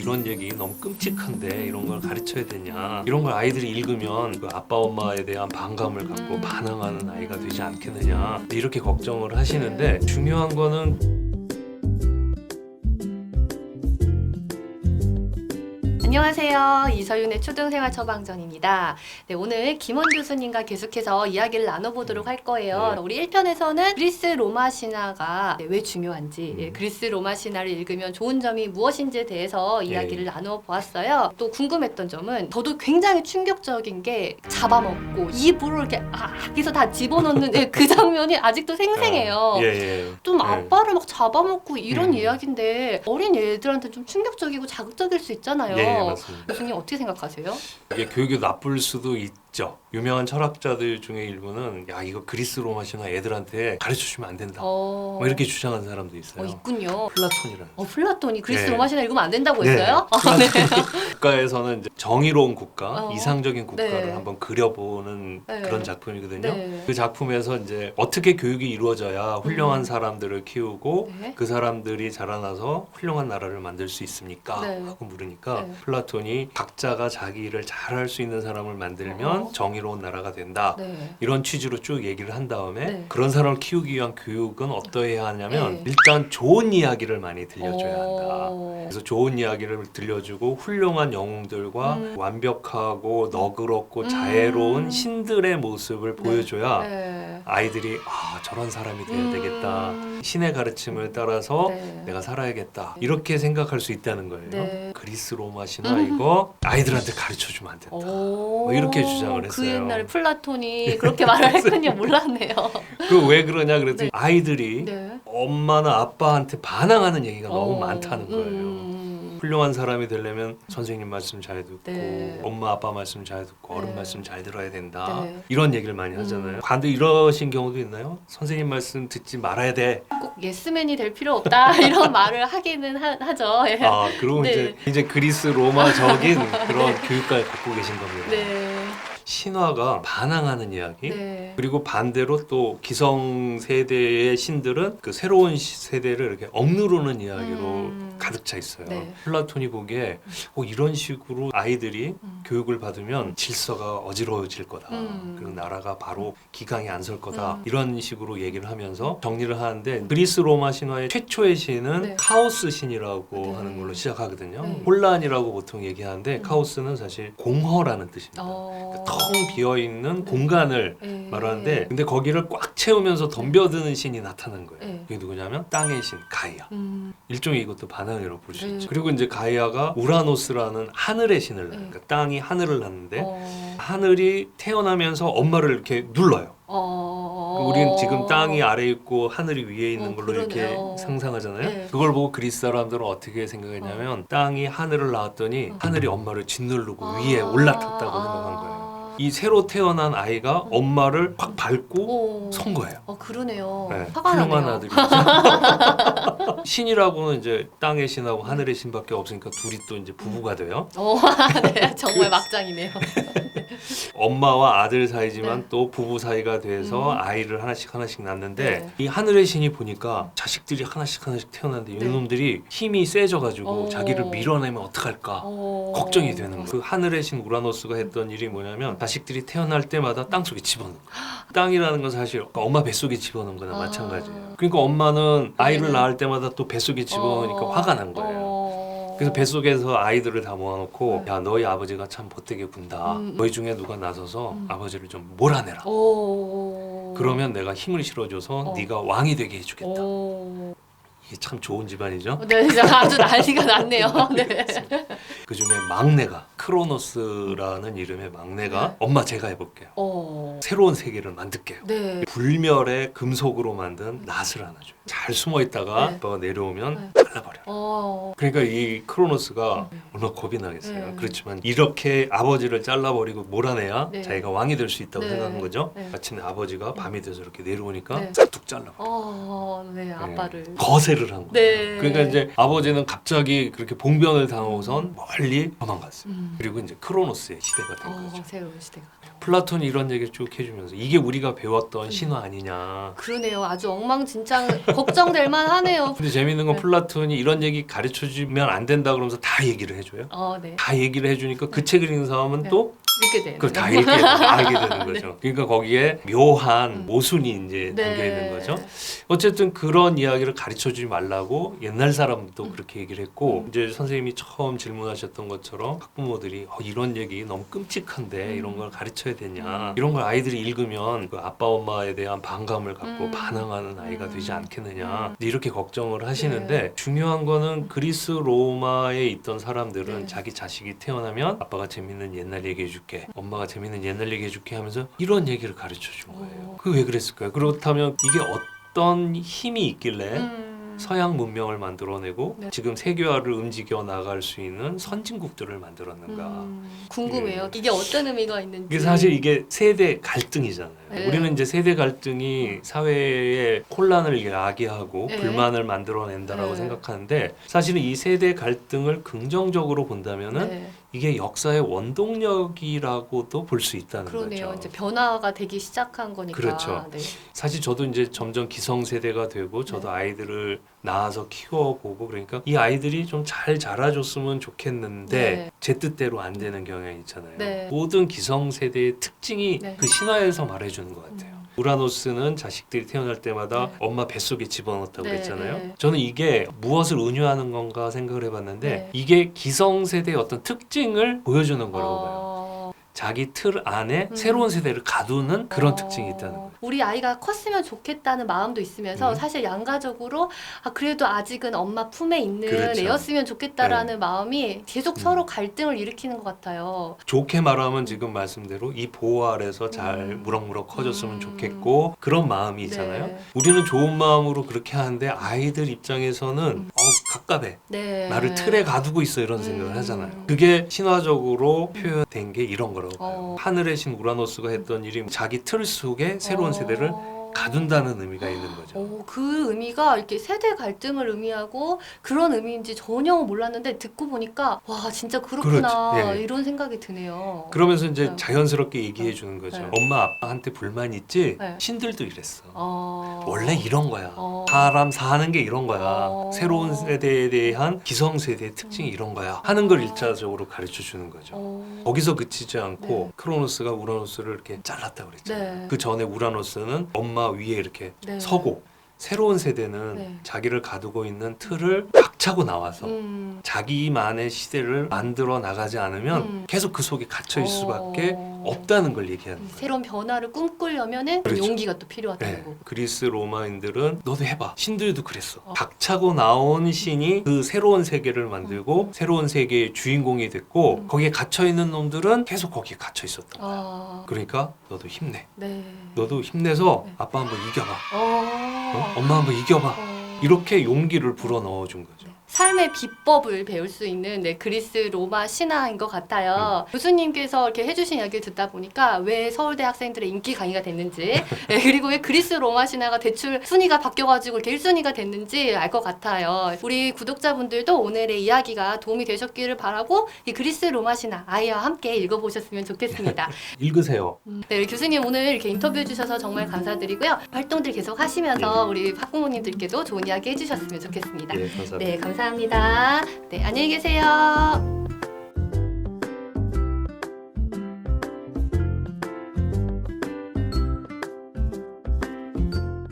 이런 얘기 너무 끔찍한데 이런 걸 가르쳐야 되냐, 이런 걸 아이들이 읽으면 그 아빠 엄마에 대한 반감을 갖고 반항하는 아이가 되지 않겠느냐, 이렇게 걱정을 하시는데, 중요한 거는 안녕하세요. 이서윤의 초등생활 처방전입니다. 네, 오늘 김원 교수님과 계속해서 이야기를 나눠보도록 할 거예요. 네. 우리 1편에서는 그리스 로마 신화가 왜 중요한지, 그리스 로마 신화를 읽으면 좋은 점이 무엇인지에 대해서 이야기를 나눠보았어요. 또 궁금했던 점은 저도 굉장히 충격적인 게 잡아먹고 입으로 이렇게 여기서 다 집어넣는 그 장면이 아직도 생생해요. 예. 좀 네. 아빠를 막 잡아먹고 이런 이야기인데 어린 애들한테 좀 충격적이고 자극적일 수 있잖아요. 예, 맞습니다. 교수님 어떻게 생각하세요? 이게 교육이 나쁠 수도 있죠. 유명한 철학자들 중에 일부는 야, 이거 그리스 로마 신화 애들한테 가르쳐주면 안 된다, 뭐 이렇게 주장하는 사람도 있어요. 있군요. 플라톤이라는 플라톤이 그리스 네. 로마 신화 읽으면 안 된다고 네. 했어요? 국가에서는 이제 정의로운 국가, 어. 이상적인 국가를 네. 한번 그려보는 네. 그런 작품이거든요. 네. 그 작품에서 이제 어떻게 교육이 이루어져야 훌륭한 사람들을 키우고 네. 그 사람들이 자라나서 훌륭한 나라를 만들 수 있습니까? 네. 하고 물으니까 네. 플라톤이 각자가 자기 일을 잘할 수 있는 사람을 만들면 정의로운 나라가 된다. 네. 이런 취지로 쭉 얘기를 한 다음에 네. 그런 사람을 키우기 위한 교육은 어떠해야 하냐면 네. 일단 좋은 이야기를 많이 들려줘야 한다. 어. 그래서 좋은 이야기를 들려주고 훌륭한 영웅들과 완벽하고 너그럽고 자애로운 신들의 모습을 보여줘야 네. 아이들이 저런 사람이 돼야 되겠다, 신의 가르침을 따라서 네. 내가 살아야겠다, 이렇게 생각할 수 있다는 거예요. 네. 그리스 로마 신화 이거 아이들한테 가르쳐주면 안 된다, 뭐 이렇게 주장을 했어요. 그 옛날에 플라톤이 그렇게 말을 했군요. 몰랐네요. 그 왜 그러냐 그랬더니 네. 아이들이 네. 엄마나 아빠한테 반항하는 얘기가 너무 많다는 거예요. 음. 훌륭한 사람이 되려면 선생님 말씀 잘 듣고 네. 엄마 아빠 말씀 잘 듣고 어른 네. 말씀 잘 들어야 된다, 네. 이런 얘기를 많이 하잖아요. 반대 이러신 경우도 있나요? 선생님 말씀 듣지 말아야 돼. 꼭 예스맨이 될 필요 없다 이런 말을 하기는 하죠. 예. 그리고 네. 이제 그리스 로마적인 그런 교육관을 갖고 계신 겁니다. 네. 신화가 반항하는 이야기, 네. 그리고 반대로 또 기성 세대의 신들은 그 새로운 세대를 이렇게 억누르는 이야기로 가득 차 있어요. 네. 플라톤이 보기에 이런 식으로 아이들이 교육을 받으면 질서가 어지러워질 거다, 그리고 나라가 바로 기강이 안 설 거다, 이런 식으로 얘기를 하면서 정리를 하는데, 그리스 로마 신화의 최초의 신은 네. 카오스 신이라고 네. 하는 걸로 시작하거든요. 네. 혼란이라고 보통 얘기하는데 카오스는 사실 공허라는 뜻입니다. 텅 비어있는 공간을 네. 말하는데, 근데 거기를 꽉 채우면서 덤벼드는 신이 나타난 거예요. 네. 그게 누구냐면 땅의 신 가이아. 일종의 이것도 반항이라고 볼 수 네. 있죠. 그리고 이제 가이아가 우라노스라는 하늘의 신을 낳아요. 네. 그러니까 땅이 하늘을 낳는데 하늘이 태어나면서 엄마를 이렇게 눌러요. 우리는 지금 땅이 아래에 있고 하늘이 위에 있는 걸로 이렇게 그러네요. 상상하잖아요. 네. 그걸 보고 그리스 사람들은 어떻게 생각했냐면 땅이 하늘을 낳았더니 하늘이 엄마를 짓누르고 위에 올라탔다고 생각한 거예요. 이 새로 태어난 아이가 엄마를 확 밟고 선 거예요. 그러네요. 네, 화가 훌륭한 나네요. 아들이죠. 신이라고는 이제 땅의 신하고 하늘의 신밖에 없으니까 둘이 또 이제 부부가 돼요. 네, 정말 막장이네요. 엄마와 아들 사이지만 네. 또 부부 사이가 돼서 아이를 하나씩 낳는데, 네. 이 하늘의 신이 보니까 자식들이 하나씩 태어났는데 네. 이놈들이 힘이 세져가지고 어. 자기를 밀어내면 어떡할까 걱정이 되는 거예요. 그 하늘의 신 우라노스가 했던 일이 뭐냐면 자식들이 태어날 때마다 땅속에 집어넣는 거예요. 땅이라는 건 사실 엄마 뱃속에 집어넣은 거나 마찬가지예요. 그러니까 엄마는 아이를 낳을 때마다 또 뱃속에 집어넣으니까 화가 난 거예요. 그래서 뱃속에서 아이들을 다 모아놓고 야, 너희 아버지가 참 보태게 군다. 너희 중에 누가 나서서 아버지를 좀 몰아내라. 그러면 내가 힘을 실어줘서 네가 왕이 되게 해주겠다. 이게 참 좋은 집안이죠. 네, 진짜 아주 난리가 났네요. 네. 그 중에 막내가 크로노스라는 이름의 막내가 엄마 제가 해볼게요. 새로운 세계를 만들게요. 네. 불멸의 금속으로 만든 낫을 하나 줘요. 잘 숨어 있다가 네. 아빠가 내려오면 잘라버려요. 그러니까 이 크로노스가 얼마나 겁이 나겠어요. 네. 그렇지만 이렇게 아버지를 잘라버리고 몰아내야 네. 자기가 왕이 될 수 있다고 네. 생각한 거죠. 네. 마침내 아버지가 밤이 돼서 이렇게 내려오니까 네. 싹둑 잘라버려요. 네, 아빠를. 거세를 한 거예요. 네. 그러니까 이제 아버지는 갑자기 그렇게 봉변을 당하고선 멀리 도망갔어요. 그리고 이제 크로노스의 시대가 된 거죠. 새로운 시대가. 플라톤이 이런 얘기를 쭉 해주면서 이게 우리가 배웠던 신화 아니냐. 그러네요. 아주 엉망진창 걱정될 만하네요. 근데 재밌는 건 네. 플라톤이 이런 얘기 가르쳐주면 안 된다 그러면서 다 얘기를 해줘요. 네. 다 얘기를 해주니까 그 책을 읽는 사람은 네. 또 믿게 되는. 그걸 다 알게 되는 거죠. 그러니까 거기에 묘한 모순이 이제 네. 담겨 있는 거죠. 어쨌든 그런 이야기를 가르쳐주지 말라고 옛날 사람도 그렇게 얘기를 했고 이제 선생님이 처음 질문하셨던 것처럼 학부모들이 이런 얘기 너무 끔찍한데 이런 걸 가르쳐야 되냐 이런 걸 아이들이 읽으면 그 아빠 엄마에 대한 반감을 갖고 반항하는 아이가 되지 않겠느냐 이렇게 걱정을 하시는데 중요한 거는 그리스 로마에 있던 사람들은 네. 자기 자식이 태어나면 아빠가 재밌는 옛날 얘기 해줄게 엄마가 재밌는 옛날 얘기 해줄게 하면서 이런 얘기를 가르쳐 준 거예요. 그 왜 그랬을까요? 그렇다면 이게 어떤 힘이 있길래 서양 문명을 만들어내고 네. 지금 세계화를 움직여 나갈 수 있는 선진국들을 만들었는가. 궁금해요. 이게 어떤 의미가 있는지. 이게 사실 이게 세대 갈등이잖아요. 네. 우리는 이제 세대 갈등이 사회에 혼란을 야기하고 네. 불만을 만들어낸다라고 네. 생각하는데 사실은 이 세대 갈등을 긍정적으로 본다면은 네. 이게 역사의 원동력이라고도 볼 수 있다는 그러네요. 거죠. 이제 변화가 되기 시작한 거니까. 그렇죠. 네. 사실 저도 이제 점점 기성세대가 되고 저도 네. 아이들을 낳아서 키워보고 그러니까 이 아이들이 좀 잘 자라줬으면 좋겠는데 네. 제 뜻대로 안 되는 경향이 있잖아요. 네. 모든 기성세대의 특징이 네. 그 신화에서 말해주는 것 같아요. 우라노스는 자식들이 태어날 때마다 네. 엄마 뱃속에 집어넣었다고 네, 그랬잖아요. 네. 저는 이게 무엇을 은유하는 건가 생각을 해봤는데 네. 이게 기성세대의 어떤 특징을 보여주는 거라고 봐요. 자기 틀 안에 새로운 세대를 가두는 그런 특징이 있다는 거예요. 우리 아이가 컸으면 좋겠다는 마음도 있으면서 사실 양가적으로 그래도 아직은 엄마 품에 있는 그렇죠. 애였으면 좋겠다라는 마음이 계속 서로 갈등을 일으키는 것 같아요. 좋게 말하면 지금 말씀대로 이 보호 아래서 잘 무럭무럭 커졌으면 좋겠고 그런 마음이 있잖아요. 네. 우리는 좋은 마음으로 그렇게 하는데 아이들 입장에서는 갑갑해. 네. 나를 틀에 가두고 있어 이런 생각을 하잖아요. 그게 신화적으로 표현된 게 이런 거라고 봐요. 하늘의 신 우라노스가 했던 일이 자기 틀 속에 새로운 세대를 가둔다는 의미가 있는 거죠. 그 의미가 이렇게 세대 갈등을 의미하고 그런 의미인지 전혀 몰랐는데 듣고 보니까 와 진짜 그렇구나 그렇죠. 예. 이런 생각이 드네요. 그러면서 이제 네. 자연스럽게 얘기해 주는 거죠. 네. 엄마 아빠한테 불만 있지? 네. 신들도 이랬어. 어... 원래 이런 거야. 어... 사람 사는 게 이런 거야. 어... 새로운 세대에 대한 기성세대의 특징이 이런 거야. 하는 걸 일차적으로 가르쳐 주는 거죠. 거기서 그치지 않고 네. 크로노스가 우라노스를 이렇게 잘랐다고 그랬잖아요. 네. 그 전에 우라노스는 엄마 위에 이렇게 네. 서고 새로운 세대는 네. 자기를 가두고 있는 틀을 꽉 차고 나와서 자기만의 시대를 만들어 나가지 않으면 계속 그 속에 갇혀 있을 수밖에 없다는 걸 얘기하는 거예요. 새로운 변화를 꿈꾸려면은 그렇죠. 용기가 또 필요하다는 네. 거고. 그리스 로마인들은 너도 해봐. 신들도 그랬어. 박차고 나온 신이 그 새로운 세계를 만들고 새로운 세계의 주인공이 됐고 거기에 갇혀 있는 놈들은 계속 거기에 갇혀 있었던 거야. 그러니까 너도 힘내. 네. 너도 힘내서 네. 아빠 한번 이겨봐. 엄마 한번 이겨봐. 이렇게 용기를 불어 넣어준 거죠. 삶의 비법을 배울 수 있는 그리스 로마 신화인 것 같아요. 교수님께서 이렇게 해주신 이야기를 듣다 보니까 왜 서울대 학생들의 인기 강의가 됐는지 네, 그리고 왜 그리스 로마 신화가 대출 순위가 바뀌어가지고 이렇게 1순위가 됐는지 알 것 같아요. 우리 구독자분들도 오늘의 이야기가 도움이 되셨기를 바라고 이 그리스 로마 신화 아이와 함께 읽어보셨으면 좋겠습니다. 읽으세요. 네, 우리 교수님 오늘 이렇게 인터뷰해 주셔서 정말 감사드리고요. 활동들 계속 하시면서 우리 학부모님들께도 좋은 이야기 해주셨으면 좋겠습니다. 네, 감사합니다. 네, 감사합니다. 네, 안녕히 계세요.